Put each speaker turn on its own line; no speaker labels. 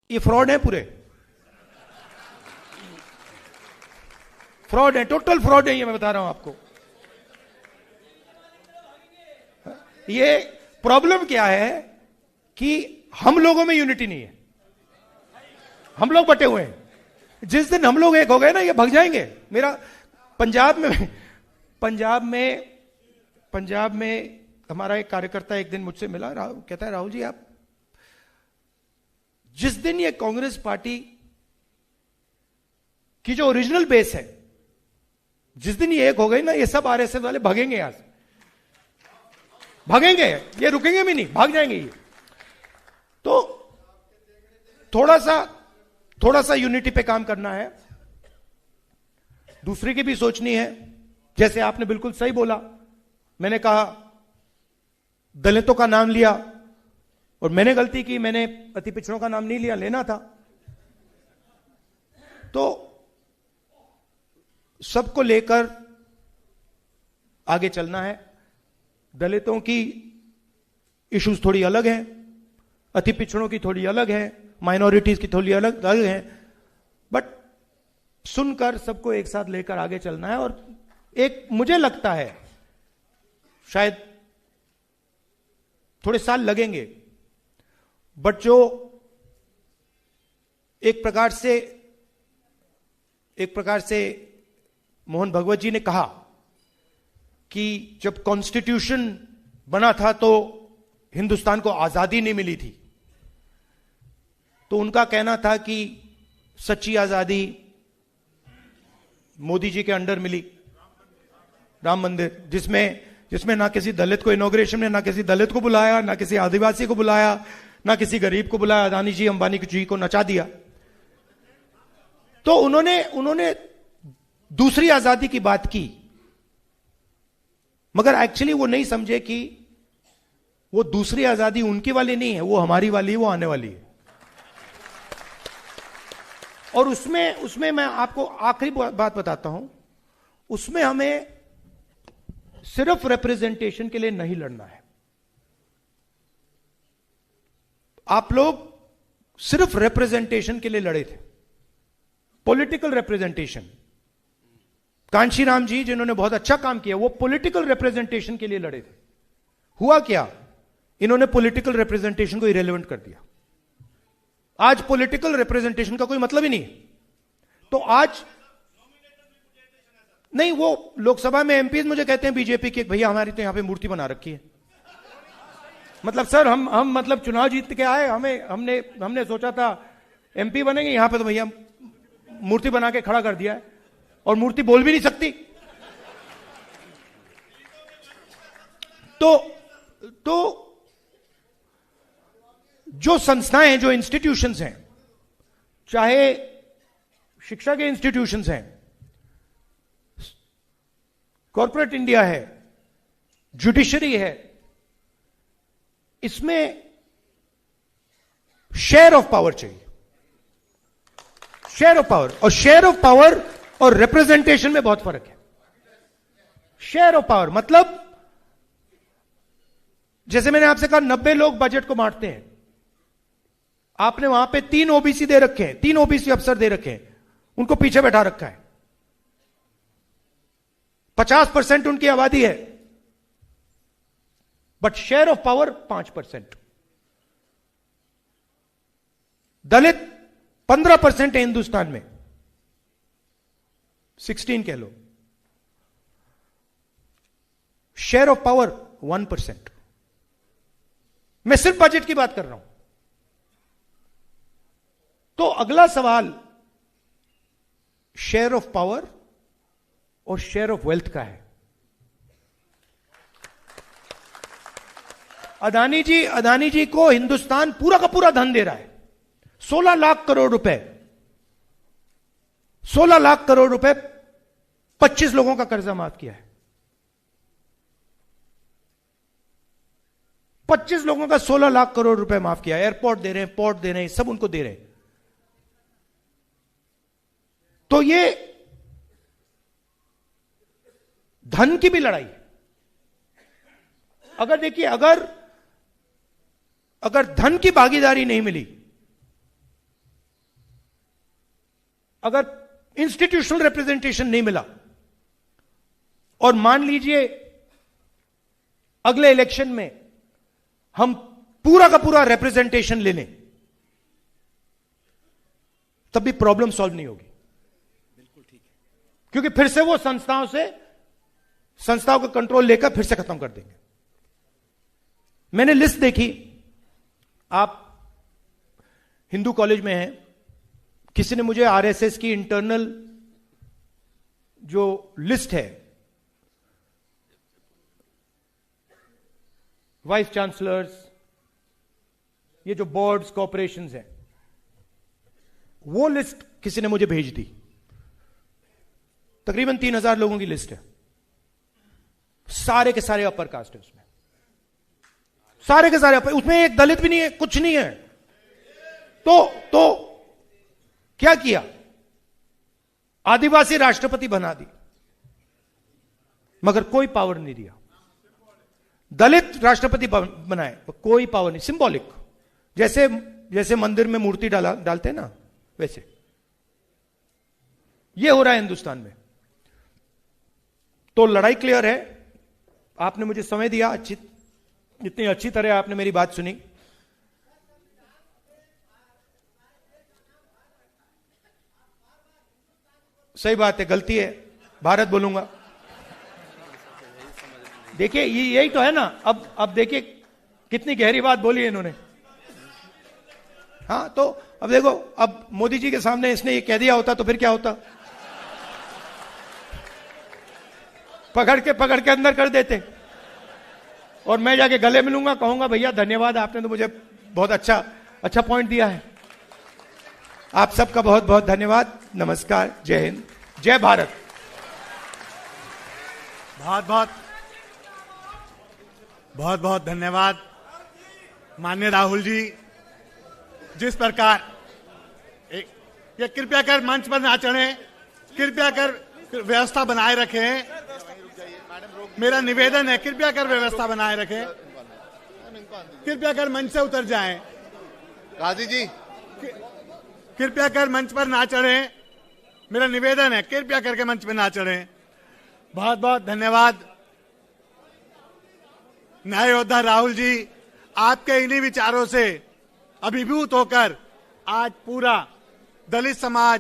ये फ्रॉड है, पूरे फ्रॉड है, टोटल फ्रॉड है, ये मैं बता रहा हूं आपको। ये प्रॉब्लम क्या है कि हम लोगों में यूनिटी नहीं है, हम लोग बटे हुए हैं। जिस दिन हम लोग एक हो गए ना, ये भाग जाएंगे। मेरा पंजाब में हमारा एक कार्यकर्ता एक दिन मुझसे मिला, कहता है राहुल जी, आप जिस दिन ये कांग्रेस पार्टी की जो ओरिजिनल बेस है, जिस दिन ये एक हो गई ना, ये सब आरएसएस वाले भागेंगे, यहां से भागेंगे, ये रुकेंगे भी नहीं, भाग जाएंगे ये। तो थोड़ा सा यूनिटी पे काम करना है, दूसरे की भी सोचनी है। जैसे आपने बिल्कुल सही बोला, मैंने कहा दलितों का नाम लिया और मैंने गलती की, मैंने अति पिछड़ों का नाम नहीं लिया, लेना था। तो सबको लेकर आगे चलना है। दलितों की इश्यूज थोड़ी अलग हैं, अति पिछड़ों की थोड़ी अलग है, माइनॉरिटीज की थोड़ी अलग है, बट सुनकर सबको एक साथ लेकर आगे चलना है। और एक मुझे लगता है शायद थोड़े साल लगेंगे, बट जो एक प्रकार से मोहन भगवत जी ने कहा कि जब कॉन्स्टिट्यूशन बना था तो हिंदुस्तान को आजादी नहीं मिली थी, तो उनका कहना था कि सच्ची आजादी मोदी जी के अंडर मिली, राम मंदिर, जिसमें ना किसी दलित को इनॉग्रेशन में, ना किसी दलित को बुलाया, ना किसी आदिवासी को बुलाया, ना किसी गरीब को बुलाया, अदानी जी अंबानी जी को नचा दिया। तो उन्होंने दूसरी आजादी की बात की, मगर एक्चुअली वो नहीं समझे कि वो दूसरी आजादी उनकी वाली नहीं है, वो हमारी वाली है, वो आने वाली है। और उसमें मैं आपको आखिरी बात बताता हूं, उसमें हमें सिर्फ रिप्रेजेंटेशन के लिए नहीं लड़ना है। आप लोग सिर्फ रिप्रेजेंटेशन के लिए लड़े थे, पॉलिटिकल रिप्रेजेंटेशन। कांशीराम जी जिन्होंने बहुत अच्छा काम किया, वो पॉलिटिकल रिप्रेजेंटेशन के लिए लड़े थे। हुआ क्या, इन्होंने पॉलिटिकल रिप्रेजेंटेशन को इरेलेवेंट कर दिया। आज पॉलिटिकल रिप्रेजेंटेशन का कोई मतलब ही नहीं है। तो आज नहीं, वो लोकसभा में एमपी मुझे कहते हैं बीजेपी के, भैया हमारी तो यहां पे मूर्ति बना रखी है। मतलब सर हम मतलब चुनाव जीत के आए, हमने सोचा था एमपी बनेंगे, यहां पे तो भैया मूर्ति बना के खड़ा कर दिया है, और मूर्ति बोल भी नहीं सकती। तो जो संस्थाएं हैं, जो इंस्टीट्यूशंस हैं, चाहे शिक्षा के इंस्टीट्यूशंस हैं, कॉर्पोरेट इंडिया है, जुडिशरी है, इसमें शेयर ऑफ पावर चाहिए, शेयर ऑफ पावर। और शेयर ऑफ पावर और रिप्रेजेंटेशन में बहुत फर्क है। शेयर ऑफ पावर मतलब, जैसे मैंने आपसे कहा 90 लोग बजट को बांटते हैं, आपने वहां पे 3 ओबीसी दे रखे हैं, 3 ओबीसी अफसर दे रखे हैं, उनको पीछे बैठा रखा है, 50% उनकी आबादी है, बट शेयर ऑफ पावर 5%। दलित 15% है हिंदुस्तान में, 16 कह लो, शेयर ऑफ पावर 1%। मैं सिर्फ बजट की बात कर रहा हूं। तो अगला सवाल शेयर ऑफ पावर और शेयर ऑफ वेल्थ का है। अदानी जी को हिंदुस्तान पूरा का पूरा धन दे रहा है, 16 लाख करोड़ रुपए, 16 लाख करोड़ रुपए 25 लोगों का कर्जा माफ किया है। 25 लोगों का 16 लाख करोड़ रुपए माफ किया। एयरपोर्ट दे रहे हैं, पोर्ट दे रहे हैं, सब उनको दे रहे हैं। तो ये धन की भी लड़ाई है। अगर देखिए, अगर धन की भागीदारी नहीं मिली अगर इंस्टीट्यूशनल रिप्रेजेंटेशन नहीं मिला और मान लीजिए अगले इलेक्शन में हम पूरा का पूरा रिप्रेजेंटेशन ले लें, तब भी प्रॉब्लम सॉल्व नहीं होगी।
बिल्कुल ठीक है,
क्योंकि फिर से वो संस्थाओं का कंट्रोल लेकर फिर से खत्म कर देंगे। मैंने लिस्ट देखी, आप हिंदू कॉलेज में हैं, किसी ने मुझे आरएसएस की इंटरनल जो लिस्ट है, वाइस चांसलर्स, ये जो बोर्ड्स कॉर्पोरेशंस हैं, वो लिस्ट किसी ने मुझे भेज दी। तकरीबन 3000 लोगों की लिस्ट है, सारे के सारे अपर कास्ट है उसमें, सारे के सारे अपर, उसमें एक दलित भी नहीं है, कुछ नहीं है। तो क्या किया? आदिवासी राष्ट्रपति बना दी, मगर कोई पावर नहीं दिया। दलित राष्ट्रपति बनाए, कोई पावर नहीं, सिंबॉलिक, जैसे मंदिर में मूर्ति डालते हैं ना, वैसे ये हो रहा है हिंदुस्तान में। तो लड़ाई क्लियर है। आपने मुझे समय दिया, इतनी अच्छी तरह आपने मेरी बात सुनी। सही बात है, गलती है, भारत बोलूंगा। देखिए यही तो है ना। अब देखिए कितनी गहरी बात बोली है इन्होंने। हाँ, तो अब देखो, अब मोदी जी के सामने इसने ये कह दिया होता तो फिर क्या होता? पकड़ के अंदर कर देते, और मैं जाके गले मिलूंगा, कहूंगा भैया धन्यवाद, आपने तो मुझे बहुत अच्छा पॉइंट दिया है। आप सबका बहुत बहुत धन्यवाद। नमस्कार, जय हिंद, जय भारत।
बहुत बहुत धन्यवाद माननीय राहुल जी। जिस प्रकार ये कृपया कर मंच पर ना चढ़े, कृपया कर व्यवस्था बनाए रखें। मेरा निवेदन है, कृपया कर व्यवस्था बनाए रखें, कृपया कर मंच से उतर जाएं।
गाजी जी,
कृपया कर मंच पर ना चढ़ें, मेरा निवेदन है, कृपया करके मंच पर ना चढ़ें। बहुत बहुत धन्यवाद न्याय योद्धा राहुल जी। आपके इन्हीं विचारों से अभिभूत होकर आज पूरा दलित समाज,